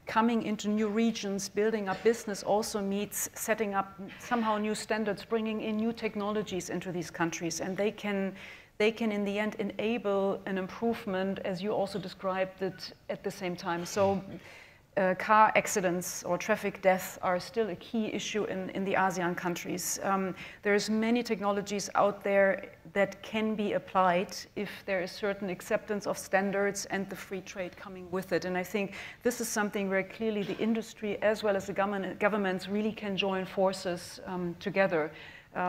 coming into new regions, building up business also means setting up somehow new standards, bringing in new technologies into these countries, and they can in the end enable an improvement, as you also described it, at the same time. So car accidents or traffic deaths are still a key issue in the ASEAN countries. There's many technologies out there that can be applied if there is certain acceptance of standards and the free trade coming with it. And I think this is something where clearly the industry as well as the governments really can join forces together.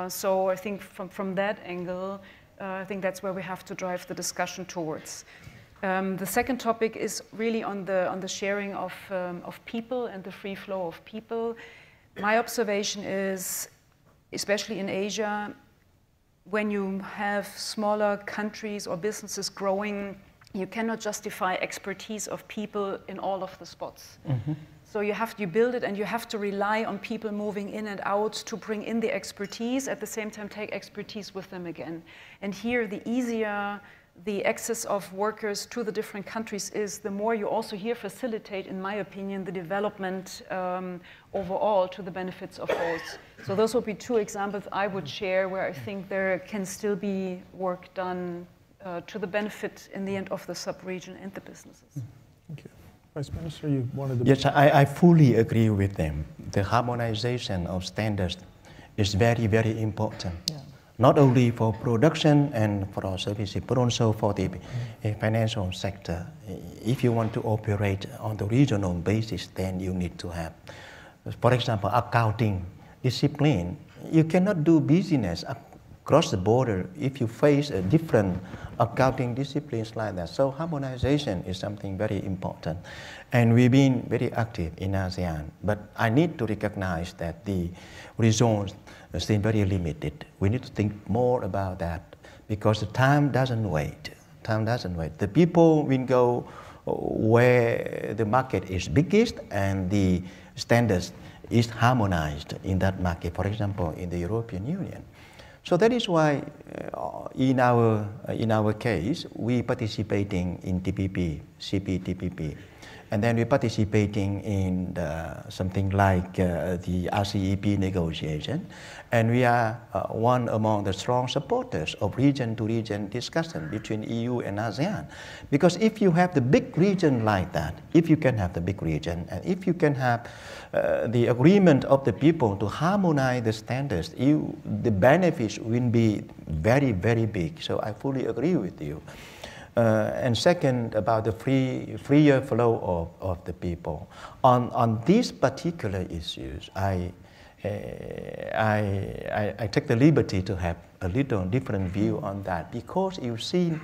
So I think from that angle, I think that's where we have to drive the discussion towards. The second topic is really on the sharing of people and the free flow of people. My observation is, especially in Asia, when you have smaller countries or businesses growing, you cannot justify expertise of people in all of the spots. Mm-hmm. So you build it and you have to rely on people moving in and out to bring in the expertise, at the same time take expertise with them again. And here the easier the access of workers to the different countries is, the more you also here facilitate, in my opinion, the development overall to the benefits of both. So those would be two examples I would share where I think there can still be work done to the benefit in the end of the sub-region and the businesses. Thank you. Vice Minister, you wanted to... Yes, I fully agree with them. The harmonization of standards is very, very important. Yeah. Not only for production and for our services, but also for the financial sector. If you want to operate on the regional basis, then you need to have, for example, accounting discipline. You cannot do business across the border if you face a different accounting disciplines like that. So harmonization is something very important. And we've been very active in ASEAN. But I need to recognize that the results seem very limited. We need to think more about that because the time doesn't wait. Time doesn't wait. The people will go where the market is biggest and the standards is harmonized in that market, for example, in the European Union. So that is why in our case, we participating in TPP, CPTPP. And then we're participating in something like the RCEP negotiation. And we are one among the strong supporters of region-to-region discussion between EU and ASEAN. Because if you have the big region like that, if you can have the big region, and if you can have the agreement of the people to harmonize the standards, the benefits will be very, very big. So I fully agree with you. And second, about the freer flow of the people. On these particular issues, I take the liberty to have a little different view on that because you see,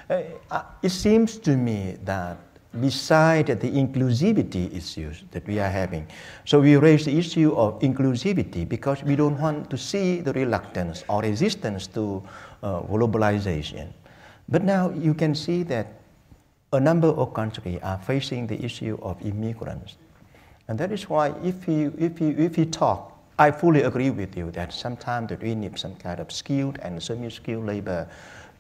it seems to me that beside the inclusivity issues that we are having, so we raise the issue of inclusivity because we don't want to see the reluctance or resistance to globalization. But now you can see that a number of countries are facing the issue of immigrants. And that is why if you talk, I fully agree with you that sometimes that we need some kind of skilled and semi-skilled labor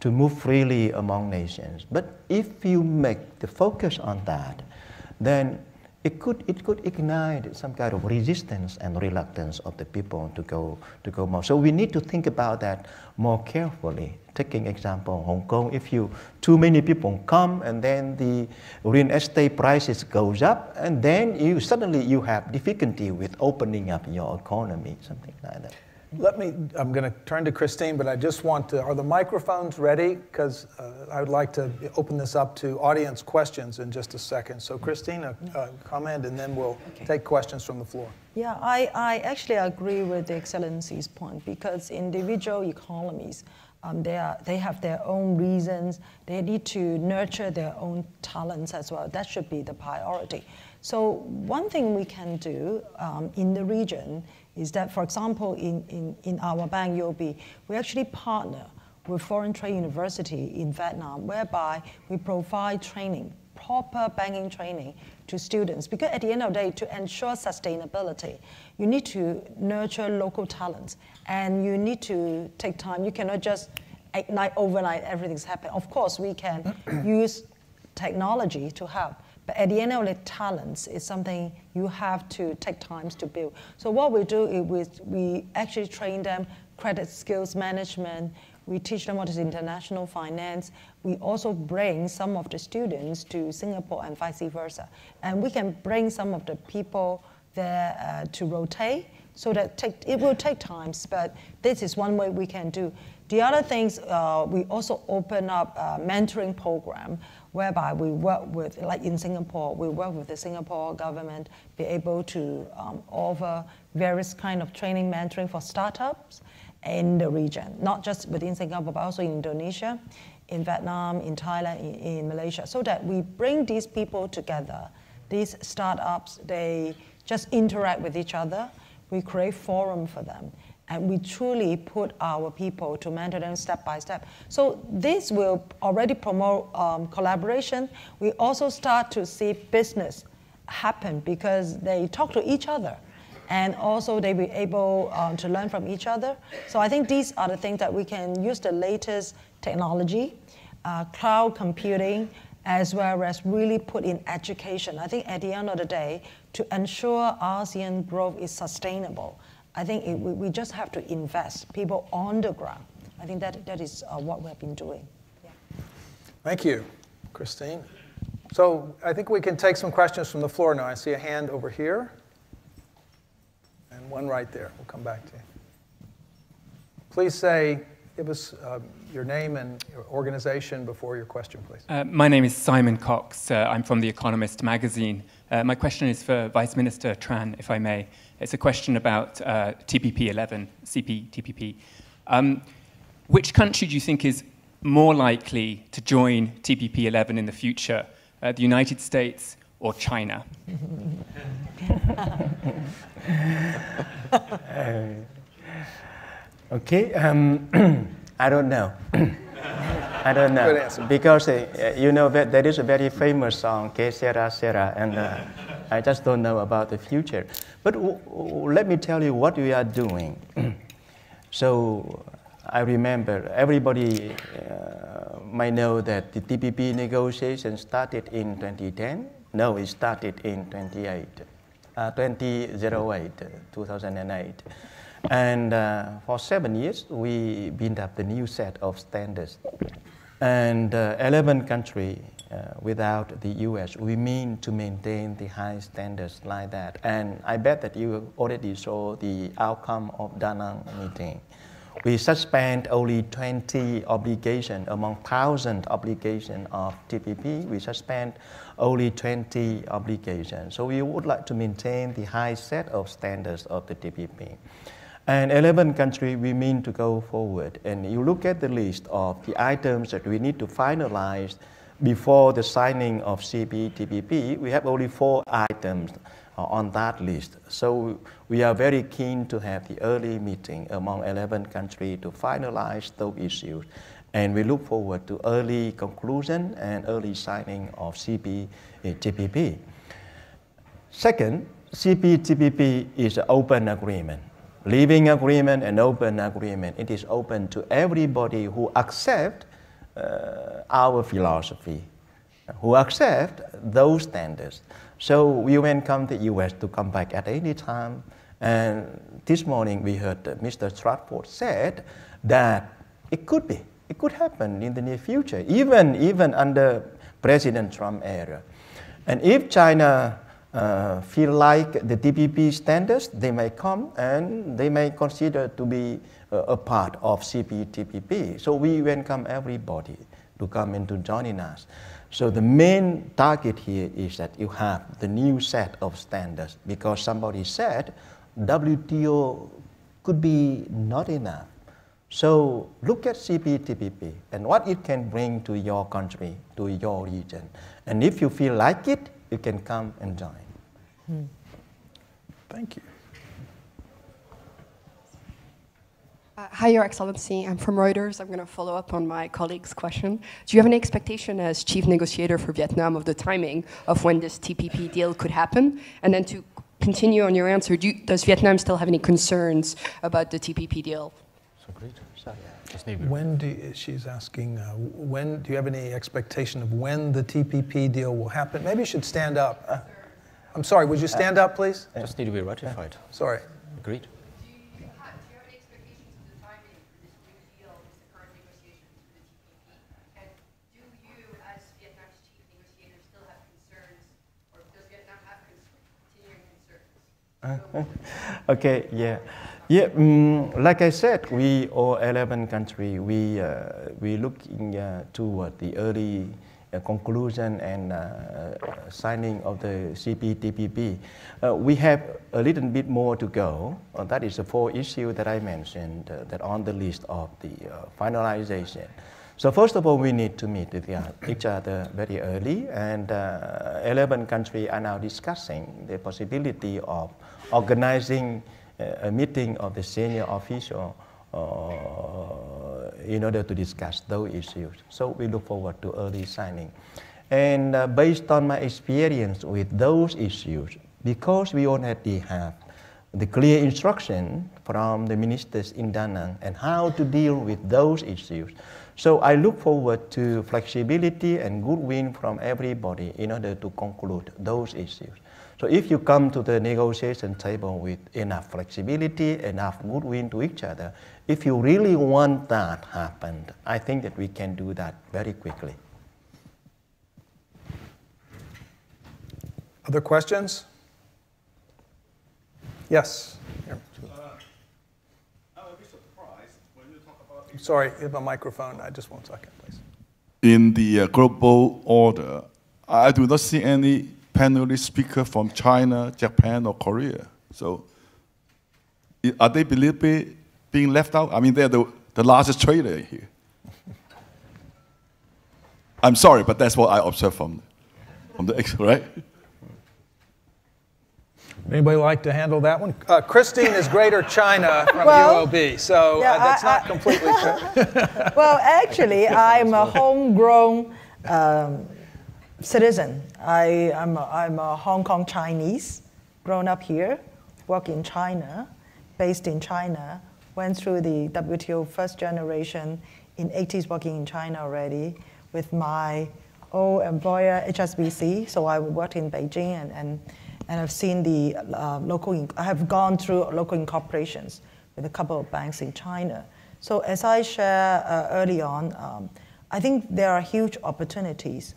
to move freely among nations. But if you make the focus on that, then it could ignite some kind of resistance and reluctance of the people to go more. So we need to think about that more carefully. Taking example, Hong Kong, if too many people come and then the real estate prices goes up and then suddenly you have difficulty with opening up your economy, something like that. I'm going to turn to Christine, but I just want to, are the microphones ready? Because I would like to open this up to audience questions in just a second. So Christine, a comment, and then we'll take questions from the floor. Yeah, I actually agree with the Excellency's point because individual economies, they have their own reasons. They need to nurture their own talents as well. That should be the priority. So one thing we can do in the region is that, for example, in our bank, UOB, we actually partner with Foreign Trade University in Vietnam, whereby we provide training, proper banking training to students. Because at the end of the day, to ensure sustainability, you need to nurture local talents, and you need to take time. You cannot just ignite overnight, everything's happening. Of course, we can use technology to help. But at the end of the talents is something you have to take time to build. So what we do is we actually train them credit skills management. We teach them what is international finance. We also bring some of the students to Singapore and vice versa. And we can bring some of the people there to rotate, so that it will take time, but this is one way we can do. The other things, we also open up a mentoring program whereby we work with, like in Singapore, we work with the Singapore government, be able to offer various kind of training mentoring for startups in the region, not just within Singapore, but also in Indonesia, in Vietnam, in Thailand, in Malaysia, so that we bring these people together. These startups, they just interact with each other. We create forum for them, and we truly put our people to mentor them step by step. So this will already promote collaboration. We also start to see business happen because they talk to each other, and also they be able to learn from each other. So I think these are the things that we can use the latest technology, cloud computing, as well as really put in education. I think at the end of the day, to ensure ASEAN growth is sustainable, I think we just have to invest people on the ground. I think that is what we have been doing. Yeah. Thank you, Christine. So I think we can take some questions from the floor now. I see a hand over here and one right there. We'll come back to you. Please give us your name and your organization before your question, please. My name is Simon Cox. I'm from The Economist magazine. My question is for Vice Minister Tran, if I may. It's a question about TPP-11, CPTPP. Which country do you think is more likely to join TPP-11 in the future, the United States or China? Okay, I don't know. I don't know. Good answer. Because, you know, there is a very famous song, Que Sera Sera, and I just don't know about the future. But let me tell you what we are doing. So I remember everybody might know that the TPP negotiation started in 2010. No, it started in 2008. And for 7 years, we built up the new set of standards. And 11 countries without the US, we mean to maintain the high standards like that. And I bet that you already saw the outcome of Da Nang meeting. We suspend only 20 obligations among 1,000 obligations of TPP. We suspend only 20 obligations. So we would like to maintain the high set of standards of the TPP. And 11 countries, we mean to go forward. And you look at the list of the items that we need to finalize before the signing of CPTPP, we have only 4 items on that list. So we are very keen to have the early meeting among 11 countries to finalize those issues. And we look forward to early conclusion and early signing of CPTPP. Second, CPTPP is an open agreement. Living agreement and open agreement. It is open to everybody who accept our philosophy, who accept those standards. So we welcome the US to come back at any time. And this morning we heard Mr. Stratford said that it could happen in the near future, even under President Trump era. And if China feel like the TPP standards, they may come and they may consider to be a part of CPTPP. So we welcome everybody to come into joining us. So the main target here is that you have the new set of standards, because somebody said WTO could be not enough. So look at CPTPP and what it can bring to your country, to your region. And if you feel like it, you can come and join. Thank you. Hi, Your Excellency. I'm from Reuters. I'm going to follow up on my colleague's question. Do you have any expectation as chief negotiator for Vietnam of the timing of when this TPP deal could happen? And then to continue on your answer, does Vietnam still have any concerns about the TPP deal? So great. She's asking, when do you have any expectation of when the TPP deal will happen? Maybe you should stand up. I'm sorry, would you stand up, please? Just need to be ratified. Sorry. Agreed. Do you have any expectations of the timing for this new deal, Mr. Currently Okay, yeah. Yeah, like I said, we all 11 countries, we looking toward the early conclusion and signing of the CPTPP. We have a little bit more to go. That is the 4 issues that I mentioned that on the list of the finalization. So first of all, we need to meet with each other very early, and 11 countries are now discussing the possibility of organizing a meeting of the senior official in order to discuss those issues. So we look forward to early signing. And based on my experience with those issues, because we already have the clear instruction from the ministers in Da Nang and how to deal with those issues, so I look forward to flexibility and goodwill from everybody in order to conclude those issues. So if you come to the negotiation table with enough flexibility, enough goodwill to each other, if you really want that happen, I think that we can do that very quickly. Other questions? Yes. Here. I'm a bit surprised when you talk about... Sorry, you have a microphone. Just 1 second, please. In the global order, I do not see any panelist speaker from China, Japan, or Korea. So are they being left out? I mean, they're the largest trader here. I'm sorry, but that's what I observed from the right? Anybody like to handle that one? Christine is Greater China from UOB, so yeah, that's not completely true. Well, actually, I'm a homegrown citizen. I'm a Hong Kong Chinese, grown up here, work in China, based in China, went through the WTO first generation in 80s, working in China already with my old employer, HSBC. So I worked in Beijing and I've seen the I have gone through local incorporations with a couple of banks in China. So as I share early on, I think there are huge opportunities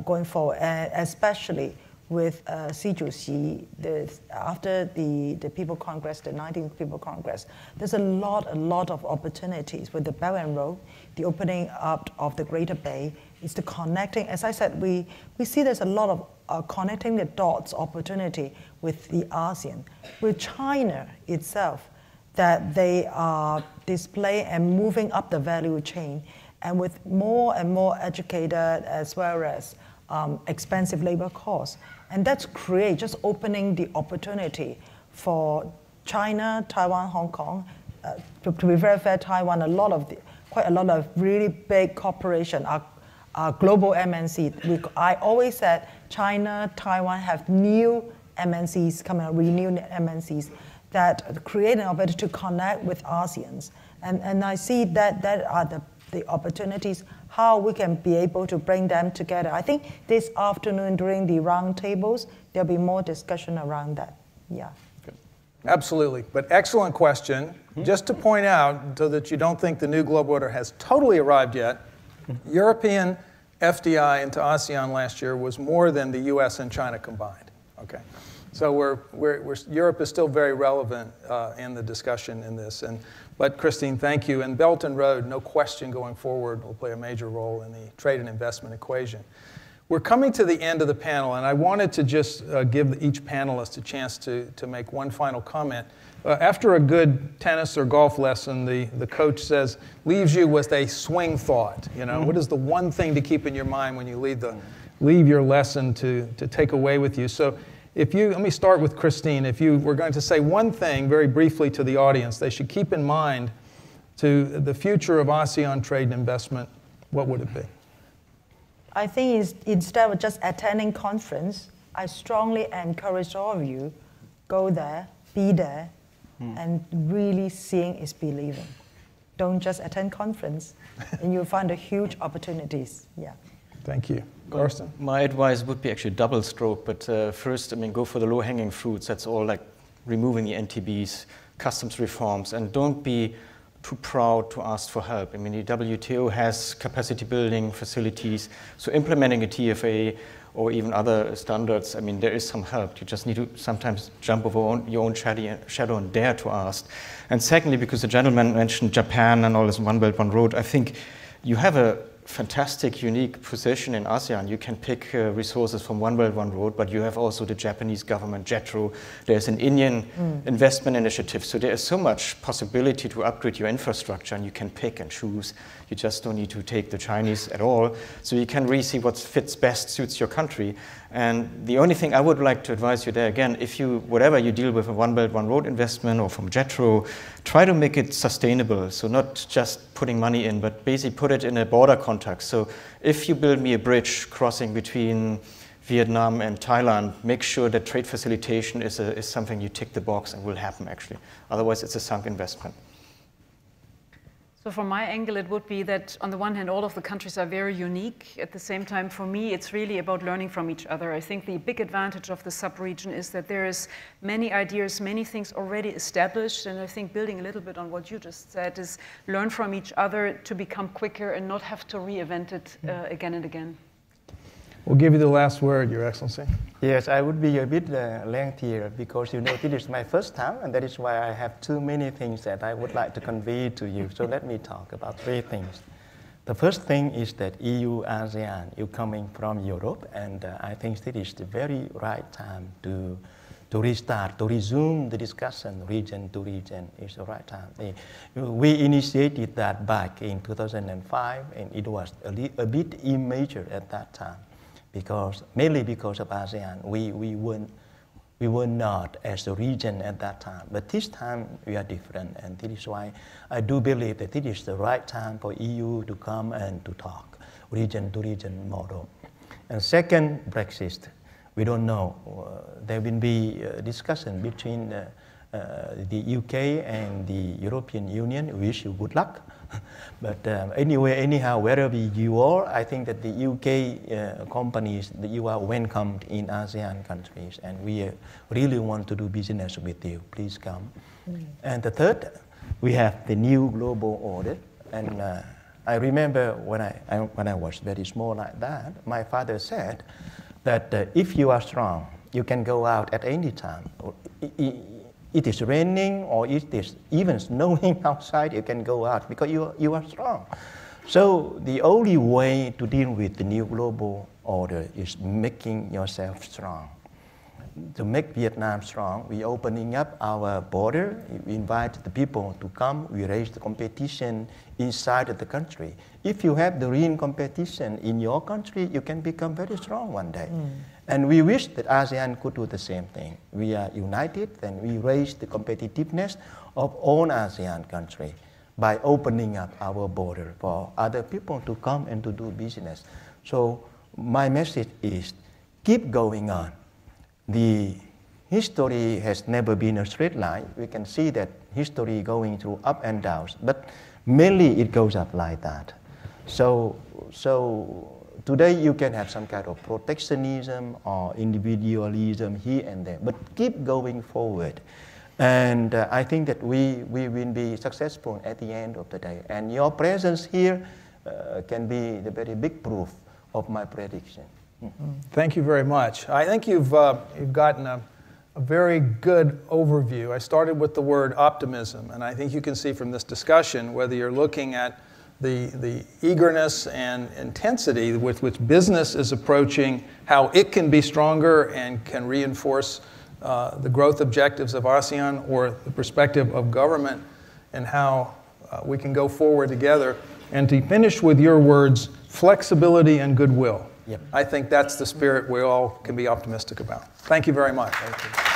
going forward, especially with Xi Jinping, after the People Congress, the 19th People Congress. There's a lot of opportunities with the Belt and Road, the opening up of the Greater Bay, is the connecting. As I said, we see there's a lot of connecting the dots opportunity with the ASEAN, with China itself, that they are displaying and moving up the value chain, and with more and more educated as well as expensive labor costs. And that's just opening the opportunity for China, Taiwan, Hong Kong. To be very fair, Taiwan, quite a lot of really big corporations are global MNCs. I always said China, Taiwan have new MNCs coming out, renewed MNCs that create an opportunity to connect with ASEANs. And I see that are the opportunities, how we can be able to bring them together. I think this afternoon during the roundtables, there'll be more discussion around that. Yeah. Good. Absolutely, but excellent question. Mm-hmm. Just to point out, so that you don't think the new global order has totally arrived yet, European FDI into ASEAN last year was more than the US and China combined. Okay. So Europe is still very relevant in the discussion in this. But Christine, thank you. And Belt and Road, no question going forward, will play a major role in the trade and investment equation. We're coming to the end of the panel, and I wanted to just give each panelist a chance to make one final comment. After a good tennis or golf lesson, the coach says, leaves you with a swing thought. You know, what is the one thing to keep in your mind when you leave your lesson to take away with you? So let me start with Christine. If you were going to say one thing very briefly to the audience they should keep in mind to the future of ASEAN trade and investment, what would it be? I think instead of just attending conference, I strongly encourage all of you, go there, be there, and really seeing is believing. Don't just attend conference, and you'll find the huge opportunities. Yeah. Thank you. Carsten? My advice would be actually double stroke, but first, go for the low-hanging fruits. That's all, like removing the NTBs, customs reforms, and don't be too proud to ask for help. I mean, the WTO has capacity building facilities, so implementing a TFA or even other standards, I mean, there is some help. You just need to sometimes jump over your own shadow and dare to ask. And secondly, because the gentleman mentioned Japan and all this One Belt, One Road, I think you have a fantastic, unique position in ASEAN. You can pick resources from One Belt, One Road, but you have also the Japanese government, JETRO. There's an Indian investment initiative. So there is so much possibility to upgrade your infrastructure, and you can pick and choose. You just don't need to take the Chinese at all. So you can really see what fits best, suits your country. And the only thing I would like to advise you there, again, if you, whatever you deal with a One Belt, One Road investment or from JETRO, try to make it sustainable. So not just putting money in, but basically put it in a border context. So if you build me a bridge crossing between Vietnam and Thailand, make sure that trade facilitation is something you tick the box and will happen actually. Otherwise it's a sunk investment. So from my angle, it would be that on the one hand, all of the countries are very unique. At the same time, for me, it's really about learning from each other. I think the big advantage of the sub-region is that there is many ideas, many things already established. And I think building a little bit on what you just said is learn from each other to become quicker and not have to reinvent it again and again. We'll give you the last word, Your Excellency. Yes, I would be a bit lengthier because, you know, this is my first time, and that is why I have too many things that I would like to convey to you. So let me talk about three things. The first thing is that EU-ASEAN, you coming from Europe, and I think this is the very right time to restart, to resume the discussion region to region is the right time. We initiated that back in 2005, and it was a bit immature at that time. Mainly because of ASEAN, we were not as a region at that time. But this time we are different, and this is why I do believe that it is the right time for EU to come and to talk region to region model. And second, Brexit. We don't know. There will be a discussion between the UK and the European Union. We wish you good luck. But anyhow, wherever you are, I think that the UK companies, that you are welcomed in ASEAN countries, and we really want to do business with you. Please come. And the third, we have the new global order. And I remember when I was very small like that, my father said that if you are strong, you can go out at any time. It is raining or it is even snowing outside, you can go out because you are strong. So the only way to deal with the new global order is making yourself strong. To make Vietnam strong, we're opening up our border, we invite the people to come, we raise the competition inside of the country. If you have the real competition in your country, you can become very strong one day. And we wish that ASEAN could do the same thing. We are united and we raise the competitiveness of all ASEAN countries by opening up our border for other people to come and to do business. So my message is keep going on. The history has never been a straight line. We can see that history going through up and downs, but mainly it goes up like that. So today you can have some kind of protectionism or individualism here and there, but keep going forward. And I think that we will be successful at the end of the day. And your presence here can be the very big proof of my prediction. Thank you very much. I think you've gotten a very good overview. I started with the word optimism, and I think you can see from this discussion, whether you're looking at the eagerness and intensity with which business is approaching, how it can be stronger and can reinforce the growth objectives of ASEAN, or the perspective of government and how we can go forward together. And to finish with your words, flexibility and goodwill. Yep. I think that's the spirit we all can be optimistic about. Thank you very much. Thank you.